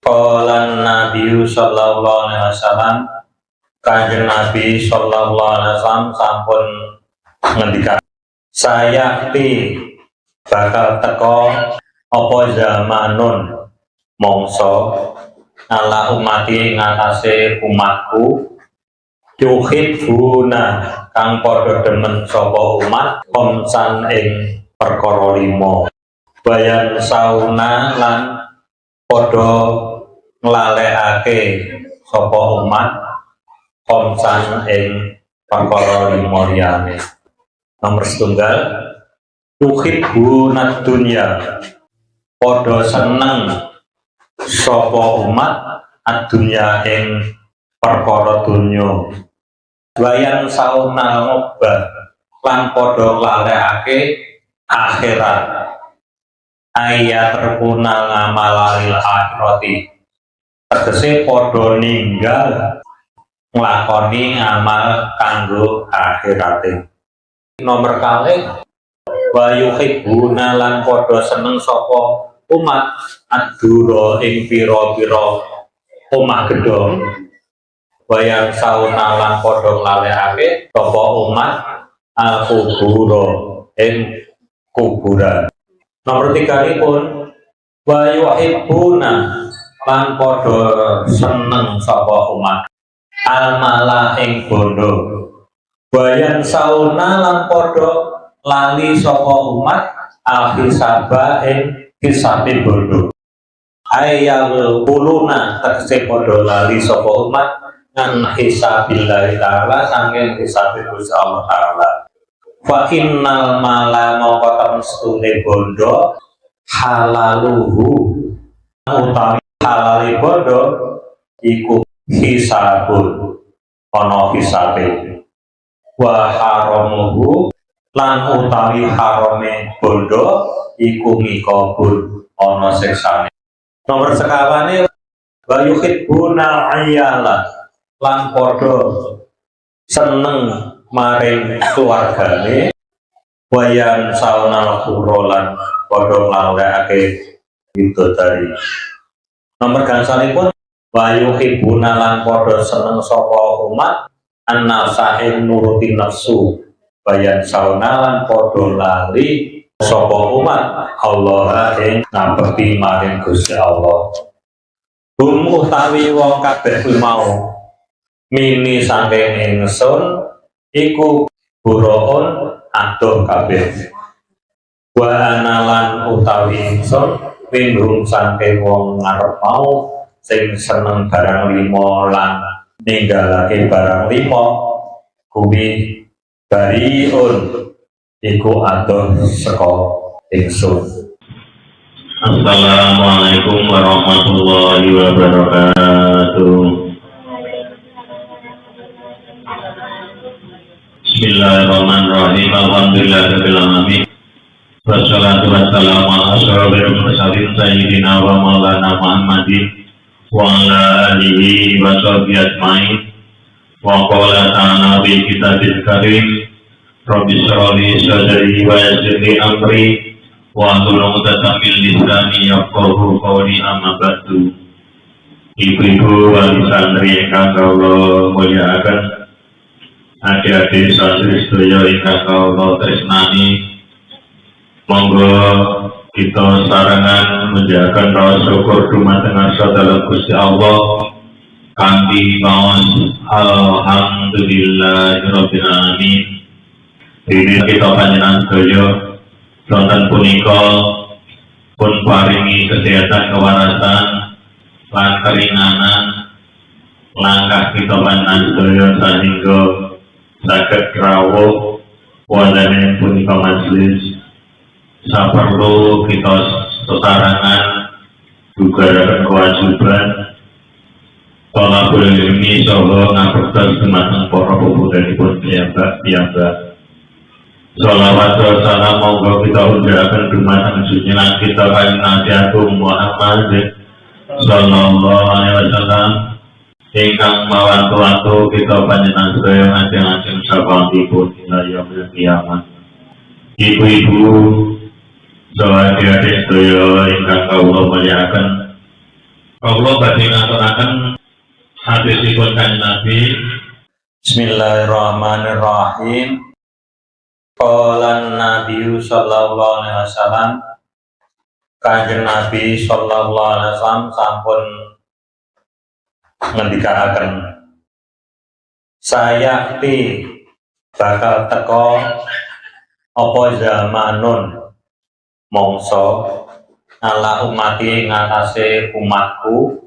Qala Nabi sallallahu alaihi wasallam, Kanjeng Nabi sallallahu alaihi wasallam sampun ngendikan, sayakti bakal teko apa zamanun mongso ala umati ngatasé umatku yuhibbuna kang padha demen sapa umat komsan ing perkara 5 bayan sauna lan padha nglalekake sapa umat komsan ing perkara 5 liyane. Nomor setunggal, yuhibbuna dunya padha seneng sapa umat ad-dunya ing perkara dunya. Bayan sauna ngobah lan padha nglalekake akhirat. Ayat terkunal ngamalil akhirati tegese padha ninggal nglakoni ngamal kanggo akhirate. Nomor kalih, wa yuhibbuna lan padha seneng sapa umat adura ing pira-pira omah gedhong. Wayang sauna lan padha nglalekake sapa umat al-kubura ing kuburan. Nomor 3 pun, wa yuhibbuna lan padha seneng sapa umat al-mala ing bondo. Bayan sauna lan padha lali sapa umat al-hisaba ing hisabe bondo. Ayal kuluna tegese padha lali sapa umat ngan hisabillahi ta'ala saking hisabe Gusti Allah ta'ala. Fa innal mala mongko temstune bondo halaluhu utawi halali bondo iku hisabun ana hisabe. Wa haramuhu lan utawi harame bondo iku mikabun ana siksane. Nomor sekawane, wa yuhibbuna ayyala lan padha seneng maring keluargane. Wayan sauna kurolan padha nglalekake bidodari. Nomor gangsalipun, wa yuhibbuna lan padha seneng sapa umat an-nafsahin nuruti nafsu. Bayan sauna lan padha lali sapa umat Allah ing ngabekti maring Gusti Allah. Hum utawi wong kabeh mau mini saking ingsun iku buroon adoh kabeh. Wa analan utawi ingsun minhum saking wong ngarep mau sing seneng barang 5 lan ninggalake barang 5 kuwi bariun iku adoh saka ingsun. Assalamualaikum warahmatullahi wabarakatuh. Bismillahirrahmanirrahim. Alhamdulillahirabbil alamin. Wassalatu wassalamu ala asyrofil mursalin sayyidina wa maulana Muhammadin wa ala alihi wa sahbihi ajmain. Wa qala ta'ala bi kitabil karim, rabbi shrah li sadri wa yassir li amri wa hlul 'uqdatam min lisani yafqahu qawli, amma ba'du. Ibu-ibu wali santri ingkang kula mulyakaken, adik-adik santri sedaya ingkang kula tresnani, monggo kita sarangan menjalankan rasa syukur dumateng dalam Gusti Allah kanthi maos alhamdulillahirabbil alamin. Dene kita panjenengan sedaya sonten punika pun paringi kesehatan kewarasan lan keringanan langkah kita panjenengan sedaya sehingga saged rawuh wonten punika majelis. Saperlu kita sesarangan juga kewajiban tolabul ilmi saha ngabekten dumateng para pemudanipun piyambak. Sholawat wa salam monggo kita undhaken dumateng junjungan kita Kanjeng Nabi Agung Muhammad sallallahu alaihi wasallam ingkang mawantu-wantu kita panjenengan sedaya ngajeng-ajeng sapanipun ila yaumil kiamat. Ibu-ibu saha adik-adik sedaya ingkang kawula mulyakaken, Allah badhe ngaturaken hadisipun Kanjeng Nabi. Bismillahirrahmanirrahim. Qala Nabi sallallahu alaihi wasallam, Kanjeng Nabi sallallahu alaihi wasallam sampun ngendikaaken, sayakti bakal teko apa zamanun mongso ala umati ngatasé umatku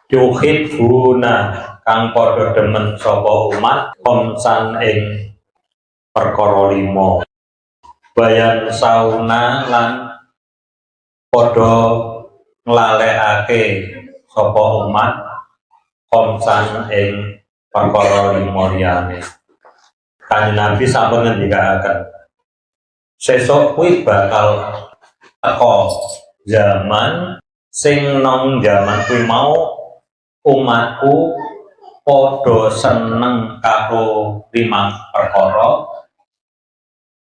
yuhibbuna kang padha demen sapa umat komsan ing perkara 5 bayan sauna lan padha nglalekake sapa umat komsan ing perkara 5 liyane. Kanjeng Nabi sampun ngendikaaken, sesuk kuwi bakal teko zaman sing nang zaman kuwi mau umatku padha seneng karo 5 perkara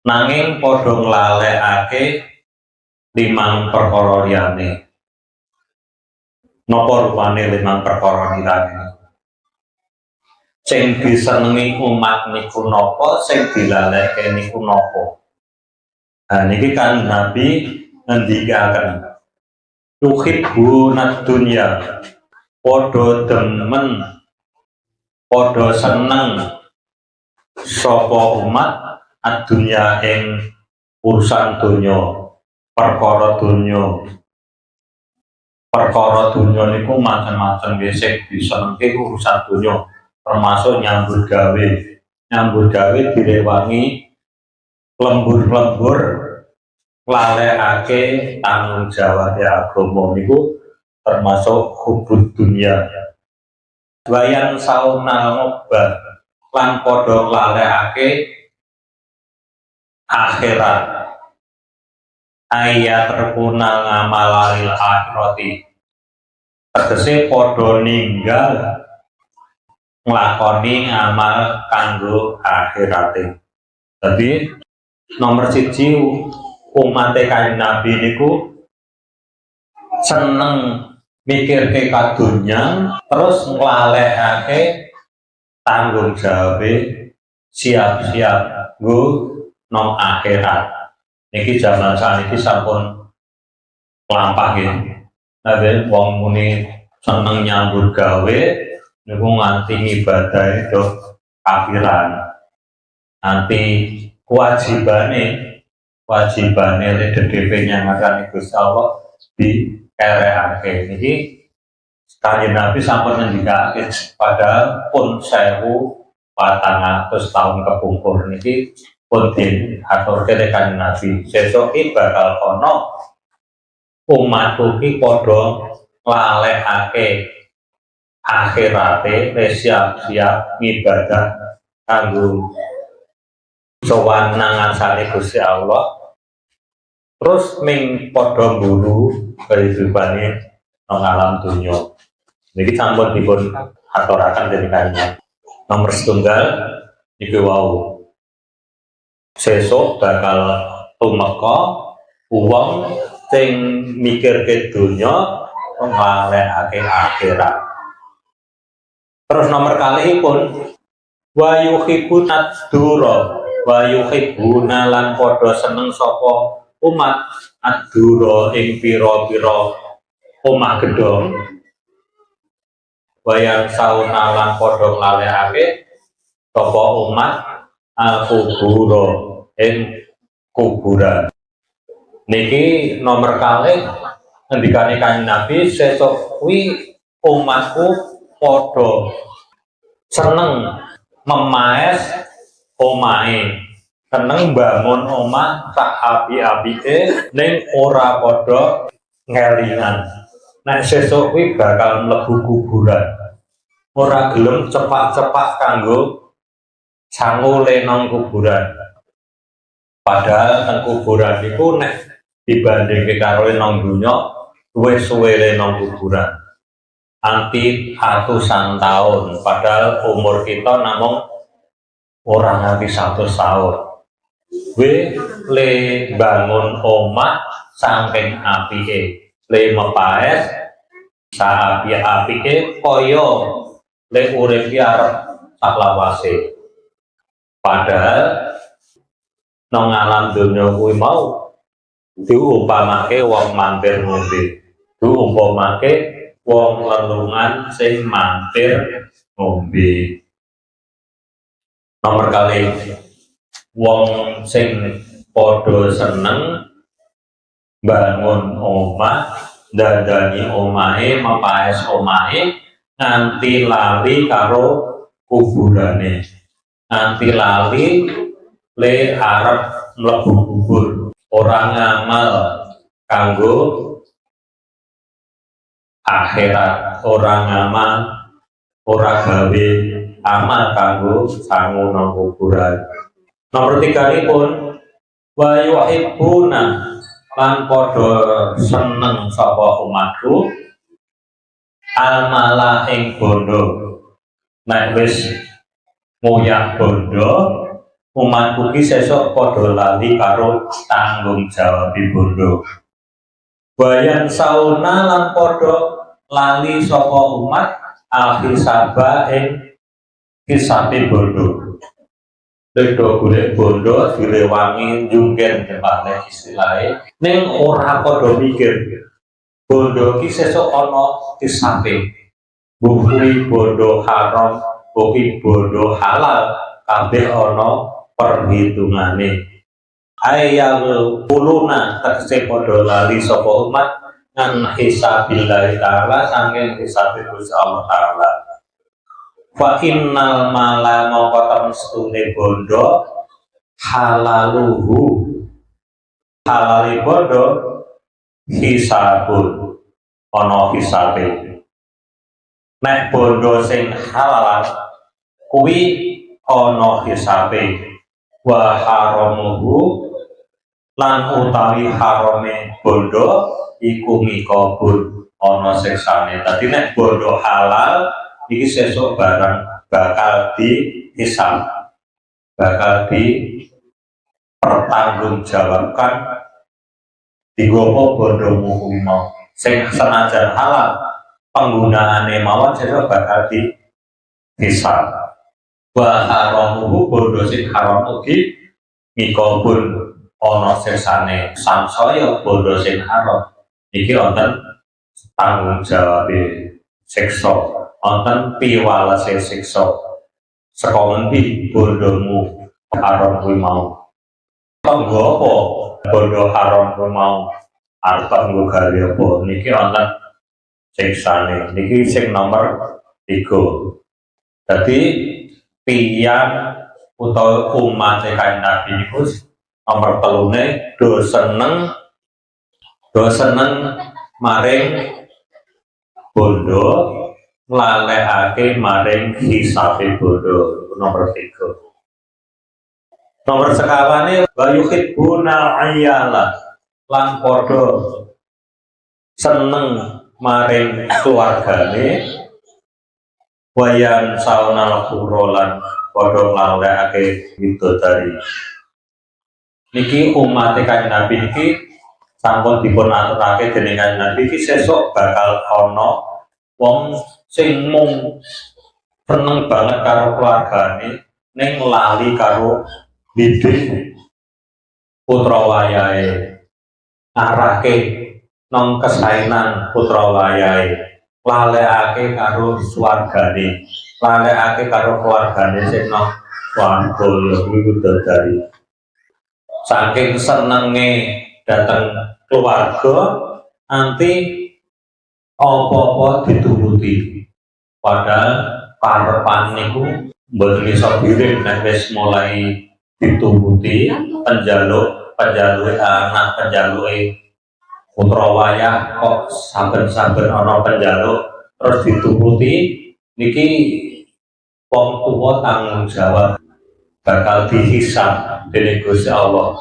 nanging padha nglalekake 5 perkara liyane. Napa rupane 5 perkara liyane? Sing disenengi umat niku napa, sing dilaleke niku napa? Nah niki kan Nabi ngendikaken, yuhibbunad dunya, padha demen, padha seneng sapa umat ad-dunya ing urusan donya, perkara donya. Perkara donya niku macam-macam nggih, sing disenengke urusan donya, termasuk nyambut gawe. Nyambut gawe direwangi lembur-lembur nglalekake tanggung jawab agama niku termasuk hubud dunya. Wayan sauna ngobah lan padha nglalekake akhirat. Ayat terkunal ngamalalil akhirati, tegese padha ninggal nglakoni amal kanggo akhirate. Jadi nomor 1 umat Kanjeng Nabi niku seneng mikirke kadonya, terus nglalekake tanggung jawab, siap-siap nggo nang akhirat. Niki zaman saniki sampun mlampah nggih. Nek wong muni seneng nyambut gawe niku nganti ngibadahe do kafiran. Nanti kewajibane DDP nyangakane Gusti Allah dikerekake. Niki Kanjeng Nabi sampun ngendikake padahal pun 1400 tahun kepungkur niki pun diaturke Kanjeng Nabi, sesuk iki bakal ana umatku ki padha nglalekake akhirate, siap-siap ngibadah kanggo sowan nang ngarsane Gusti Allah, terus ming padha mburu kehidupane nang alam donya. Niki sampun dipun aturaken dening Kanjeng. Nomor 1 iki wau, sesuk bakal tumeka wong sing mikirke donya nglalekake akhirat. Terus nomor kalihipun wa yuhibbunad dura wa yuhibbuna lan padha seneng sapa umat ad-dura ing pira-pira omah gedhong, wayang sauna lan padha nglalekake sapa umat al-kubura ing kuburan. Niki nomor kalih ngendikane Kanjeng Nabi, sesuk kuwi umatku padha seneng memaes omahe, seneng bangun omah sak api-apike ning ora padha ngelingan. Nek sesuk kuwi bakal mlebu kuburan, ora gelem cepak-cepak kanggo sangule nang kuburan. Padahal nang kuburan iku nek dibandingke karo nang donya luwih suwele nang kuburan. Anti atusan tahun, padahal umur kita namung ora nganti 100 tahun. Le bangun omah saking apike, le mepaes Saapi-apike kaya lek urip ki arep saklawase. Padahal nang alam donya kuwi mau diumpamake wong mampir ngombe, diumpamake wong lelungan sing mampir ngombe. Nomor kali wong sing padha seneng bangun omah, dandani omahe, mepaes omahe nganti lali karo kuburane, nganti lali le arep mlebu kubur, ora ngamal kanggo akhirat, ora ngamal, ora gawe amal kanggo sangu nang kuburan. Nomor 3 pun wa yuhibbuna lan padha seneng sapa umatku almala ing bondo. Nek wis ngoyak bondo, umatku ki sesuk padha lali karo tanggung jawab bondo. Bayan sauna lan padha lali sapa umat al-hisaba ing hisabe bondo. Ledo golek bondo direwangi jungkir jembane istilahe ning ora padha mikir bondo ki sesuk ana hisabe. Bukti bondo haram, bukti bondo halal kabeh ana perhitungane. Ayal puluna tegese padha lali sapa umat ngan hisabillahi ta'ala saking hisabe Gusti Allah ta'ala. Fa innal mala mongko temstune bondo halaluhu, halali bondo hisabun ana hisabe. Nek bondo sing halal kuwi ana hisabe. Wa haramuhu lan utawi harame bondo iku mikobun ana siksane. Dadi nek bondo halal iki sesuk barang bakal dihisab, bakal dipertanggungjawabkan digopo bondomu kuwi mau. Sing senajan halal penggunaane mawon sesuk bakal dihisab. Wa haramuhu bondo sing haram ugi mikobun ana siksane. Samsaya bondo sing haram iki wonten tanggung jawabe siksa, wonten piwalese siksa. Saka ngendi bondomu haram kuwi mau? Kanggo apa bondo haram kuwi mau? Arep kanggo gawe apa? Niki wonten siksane. Niki sing nomor 3. Dadi tiyang utawa umat Kanjeng Nabi niku nomor 3 do seneng maring bondo, nglalekake maring hisabe bondo. Nomor 3. Nomor sekawane wa yuhibbuna ayyala lan padha seneng maring keluargane, wayan saunal kurolan padha nglalekake widodari. Niki umat Kanjeng Nabi niki sampun dipun aturake dening Kanjeng Nabi iki sesuk bakal ana wong sing mung seneng banget karo keluargane ning lali karo didik putra wayahe, arahke nang kesainan putra wayahe, lalekake karo swargane, lalekake karo keluargane sing nang swarga kuwi widodari. Saking senenge dateng keluarga nanti apa-apa dituruti. Padahal karepan niku mboten iso biring nek wis mulai dituruti penjaluke anak, penjaluke putra wayah kok saben-saben ana penjaluk terus dituruti, niki wong tuwa tanggung jawab bakal dihisab dening Gusti Allah.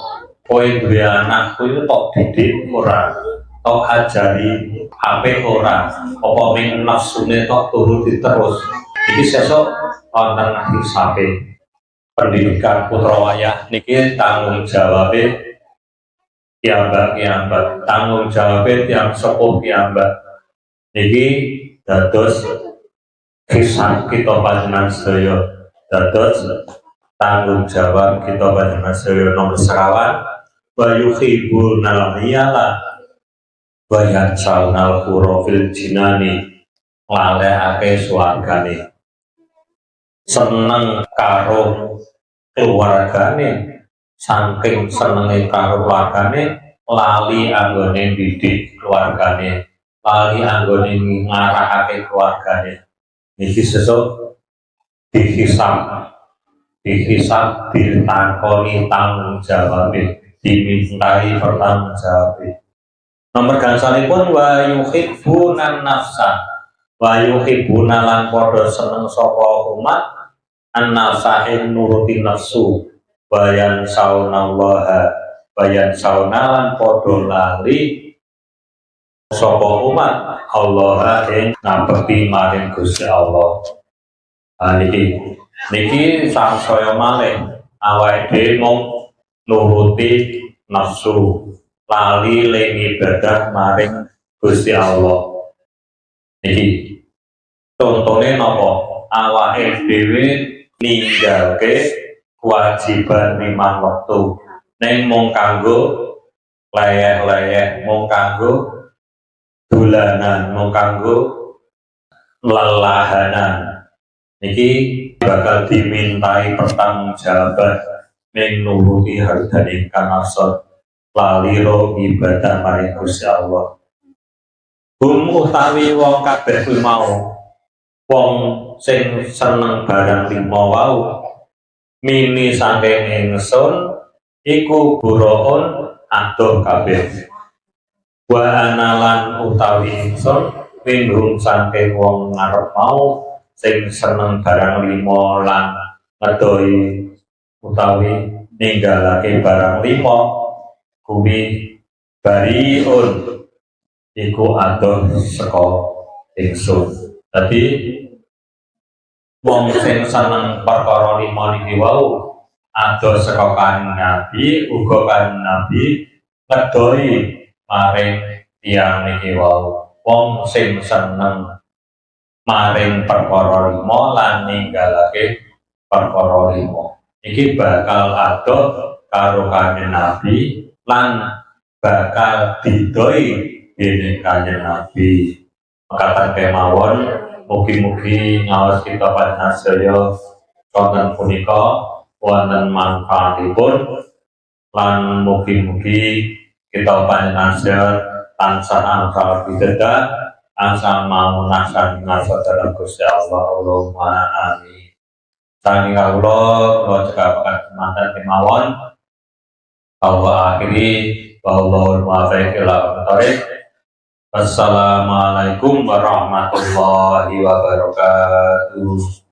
Kowe duwe anak kuwi kok didik ora, tok ajari apik ora, apa ming nafsune tok turuti terus. Iki sesuk wonten hisabe. Pendidikan putra wayah niki tanggung jawabe piyambak, tanggung jawabe tiyang sepuh piyambak. Niki dados kisah kita panjenengan sedaya, dados tanggung jawab kita panjenengan sedaya. Nomor sekawan, wa yuhibbunal iyala wa yansawnal fil jinani, lalekake swargane, seneng karo keluargane, saking senenge karo keluargane lali anggone didik keluargane, lali anggone ngarahake keluargane. Niki sesuk dihisab ditakoni tanggung jawab, dimintai pertanggung jawab. Nomor gangsalipun wa yuhibbunan nafsa, wa yuhibbuna lan padha seneng sapa umat an-nafsa ing nuruti nafsu, bayan saunallaha, bayan saunalan padha lali sapa umat Allah ing ngabekti maring Gusti Allah. Niki sangsaya malih awake dhewe mung nuruti nafsu, lali ling ibadah maring Gusti Allah. Niki contone napa? Awake dhewe ninggalke kewajiban 5 wektu ning mung kanggo leyeh-leyeh, mung kanggo dolanan, mung kanggo lelahanan. Niki bakal dimintai pertanggungjawaban ning nuruti hargane kang asor lali ro ibadah maring Gusti Allah. Utawi wong kabeh kuwi mau, wong sing seneng barang 5 wau mini saking ingsun iku buroon adoh kabeh. Wa analan utawi ingsun minhum saking wong ngarep mau sing seneng barang 5 lan ngedohi utawi ninggalake barang 5 kuwi bariun iku adoh saka ingsun. Dadi wong sing seneng perkara 5 niki wau adoh saka Kanjeng Nabi, uga Kanjeng Nabi ngedohi maring tiyang niki wau. Wong sing seneng maring perkara 5 lan ninggalake perkara 5 iki bakal adoh karo Kanjeng Nabi lan bakal didoi dening Kanjeng Nabi. Makatan kemawon mugi-mugi ngaos kita panjenengan sedaya wonten punika wonten manfaatipun lan mugi-mugi kita panjenengan sedaya tansah angsal pitedah, angsal mamunasan ngasodaran Gusti Allah. Allahumma amin. Saking kawula cekapaken mantan kemawon Allah akhiri wallahul muwaffiq ila thoriq. Assalamualaikum warahmatullahi wabarakatuh.